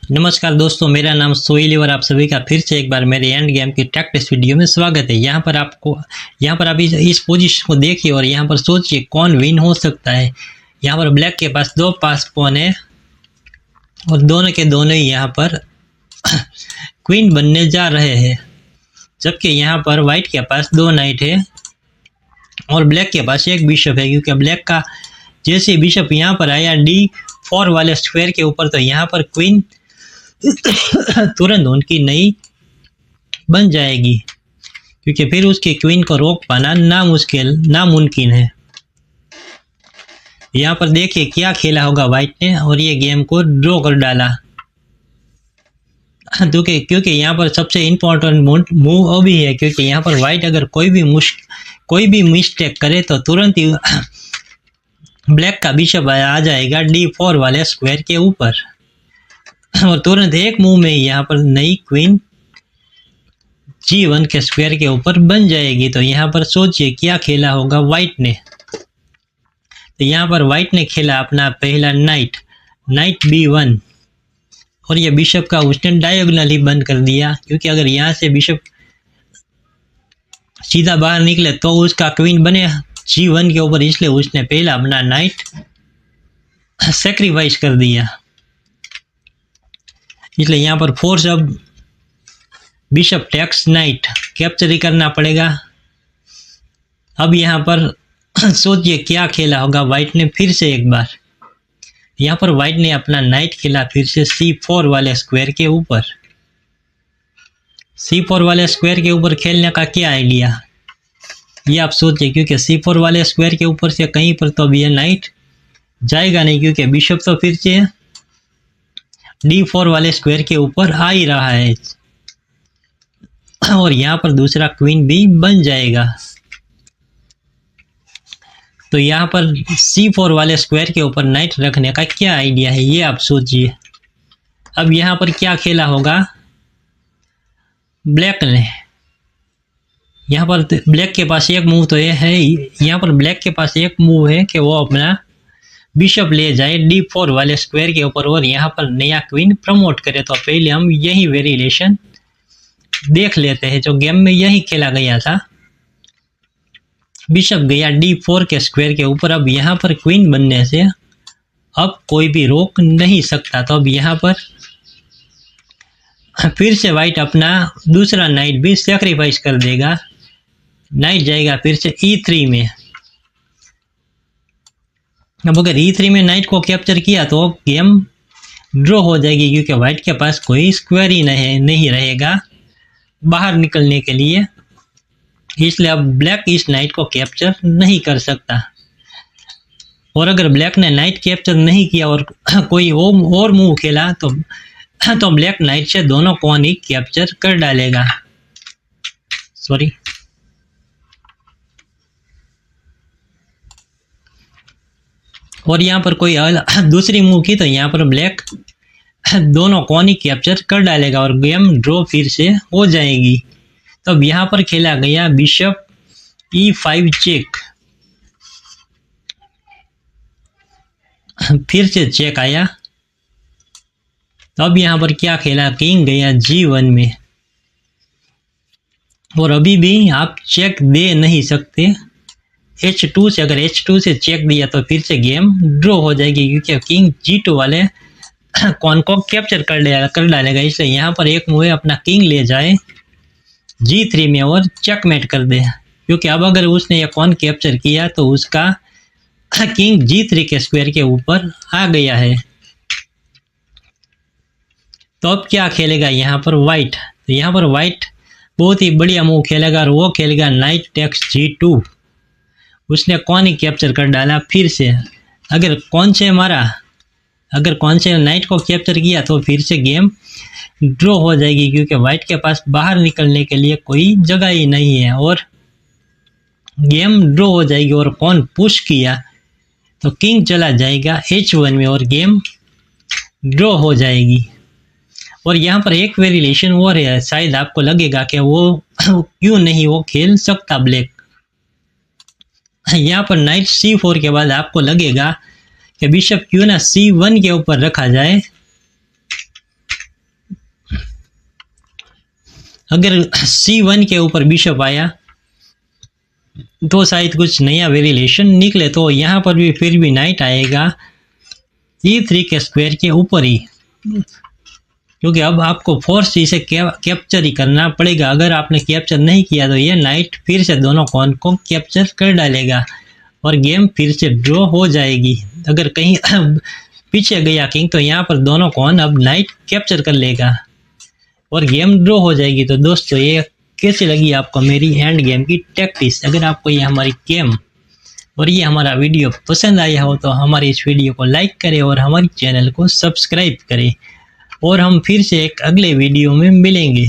नमस्कार दोस्तों, मेरा नाम सोहेल और आप सभी का फिर से एक बार मेरे एंड गेम की टैक्टिक्स वीडियो में स्वागत है। यहाँ पर आप इस पोजीशन को देखिए और यहाँ पर सोचिए कौन विन हो सकता है। यहाँ पर ब्लैक के पास 2 पास पॉन है और दोनों के दोनों ही यहाँ पर क्वीन बनने जा रहे हैं, जबकि यहाँ पर वाइट के पास 2 नाइट है और ब्लैक के पास 1 बिशप है। क्योंकि ब्लैक का जैसे बिशप यहाँ पर आया D4 वाले स्क्वायर के ऊपर, तो यहाँ पर क्वीन तुरंत उनकी नई बन जाएगी, क्योंकि फिर उसकी क्वीन को रोक पाना नामुमकिन है। यहाँ पर देखिए क्या खेला होगा वाइट ने और ये गेम को ड्रॉ कर डाला। क्योंकि यहाँ पर सबसे इम्पोर्टेंट मूव अभी है, क्योंकि यहाँ पर वाइट अगर कोई भी मिस्टेक करे तो तुरंत ही ब्लैक का बिशप आ जाएगा D4 वाले स्क्वायर के ऊपर और तुरंत एक मूव में यहाँ पर नई क्वीन G1 के स्क्वायर के ऊपर बन जाएगी। तो यहाँ पर सोचिए क्या खेला होगा वाइट ने। तो यहाँ पर वाइट ने खेला अपना पहला नाइट B1 और ये बिशप का उसने डायगोनली बंद कर दिया, क्योंकि अगर यहाँ से बिशप सीधा बाहर निकले तो उसका क्वीन बने G1 के ऊपर, इसलिए उसने पहला अपना नाइट सेक्रीफाइस कर दिया। इसलिए यहाँ पर फोर्स अब बिशप टेक्स नाइट कैप्चर ही करना पड़ेगा। अब यहाँ पर सोचिए क्या खेला होगा वाइट ने फिर से एक बार। यहाँ पर वाइट ने अपना नाइट खेला फिर से C4 वाले स्क्वायर के ऊपर। C4 वाले स्क्वायर के ऊपर खेलने का क्या आइडिया, ये आप सोचिए, क्योंकि C4 वाले स्क्वायर के ऊपर से कहीं पर तो भी ये नाइट जाएगा नहीं, क्योंकि बिशप तो फिर से D4 वाले स्क्वायर के ऊपर आ ही रहा है और यहाँ पर दूसरा क्वीन भी बन जाएगा। तो यहाँ पर C4 वाले स्क्वायर के ऊपर नाइट रखने का क्या आइडिया है, ये आप सोचिए। अब यहाँ पर क्या खेला होगा ब्लैक ने। यहाँ पर ब्लैक के पास एक मूव तो ये है, यहाँ पर ब्लैक के पास एक मूव है कि वो अपना बिशप ले जाए D4 वाले स्क्वायर के ऊपर और यहाँ पर नया क्वीन प्रमोट करे। तो पहले हम यही वेरिएशन देख लेते हैं जो गेम में यही खेला गया था। बिशप गया D4 के स्क्वायर के ऊपर। अब यहाँ पर क्वीन बनने से अब कोई भी रोक नहीं सकता। तो अब यहाँ पर फिर से वाइट अपना दूसरा नाइट भी सेक्रीफाइस कर देगा। नाइट जाएगा फिर से E3 में। अब अगर E3 में नाइट को कैप्चर किया तो गेम ड्रॉ हो जाएगी, क्योंकि वाइट के पास कोई स्क्वायर ही नहीं रहेगा बाहर निकलने के लिए। इसलिए अब ब्लैक इस नाइट को कैप्चर नहीं कर सकता। और अगर ब्लैक ने नाइट कैप्चर नहीं किया और कोई और मूव खेला तो ब्लैक नाइट से दोनों कॉन ही कैप्चर कर डालेगा। सॉरी, और यहाँ पर कोई दूसरी मूव की तो यहाँ पर ब्लैक दोनों कॉन ही कैप्चर कर डालेगा और गेम ड्रॉ फिर से हो जाएगी। तो अब यहाँ पर खेला गया बिशप E5 चेक। फिर से चेक आया। तो अब यहाँ पर क्या खेला, किंग गया G1 में और अभी भी आप चेक दे नहीं सकते H2 से। अगर H2 से चेक दिया तो फिर से गेम ड्रॉ हो जाएगी, क्योंकि किंग G2 वाले कॉन को कैप्चर कर डालेगा। इसलिए यहाँ पर एक मूव अपना किंग ले जाए G3 में और चेकमेट कर दे, क्योंकि अब अगर उसने ये कॉन कैप्चर किया तो उसका किंग G3 के स्क्वायर के ऊपर आ गया है। तो अब क्या खेलेगा यहाँ पर वाइट। तो यहाँ पर वाइट बहुत ही बढ़िया मूव खेलेगा और वो खेलेगा नाइट टेक्स G2। उसने कौन ही कैप्चर कर डाला फिर से। अगर कौन से नाइट को कैप्चर किया तो फिर से गेम ड्रॉ हो जाएगी, क्योंकि वाइट के पास बाहर निकलने के लिए कोई जगह ही नहीं है और गेम ड्रॉ हो जाएगी। और कौन पुश किया तो किंग चला जाएगा H1 में और गेम ड्रॉ हो जाएगी। और यहाँ पर एक वेरिएशन और है, शायद आपको लगेगा कि वो क्यों नहीं वो खेल सकता ब्लैक। यहाँ पर नाइट C4 के बाद आपको लगेगा कि बिशप क्यों ना C1 के ऊपर रखा जाए अगर C1 के ऊपर बिशप आया तो शायद कुछ नया वेरिएशन निकले, तो यहाँ पर भी फिर भी नाइट आएगा E3 के स्क्वायर के ऊपर ही, क्योंकि अब आपको फोर्स इसे कैप्चर ही करना पड़ेगा। अगर आपने कैप्चर नहीं किया तो ये नाइट फिर से दोनों कॉन को कैप्चर कर डालेगा और गेम फिर से ड्रॉ हो जाएगी। अगर कहीं पीछे गया किंग तो यहाँ पर दोनों कॉन अब नाइट कैप्चर कर लेगा और गेम ड्रॉ हो जाएगी। तो दोस्तों ये कैसी लगी आपको मेरी एंड गेम की टैक्टिक्स? अगर आपको ये हमारी गेम और ये हमारा वीडियो पसंद आया हो तो हमारे इस वीडियो को लाइक करें और हमारे चैनल को सब्सक्राइब करें, और हम फिर से एक अगले वीडियो में मिलेंगे।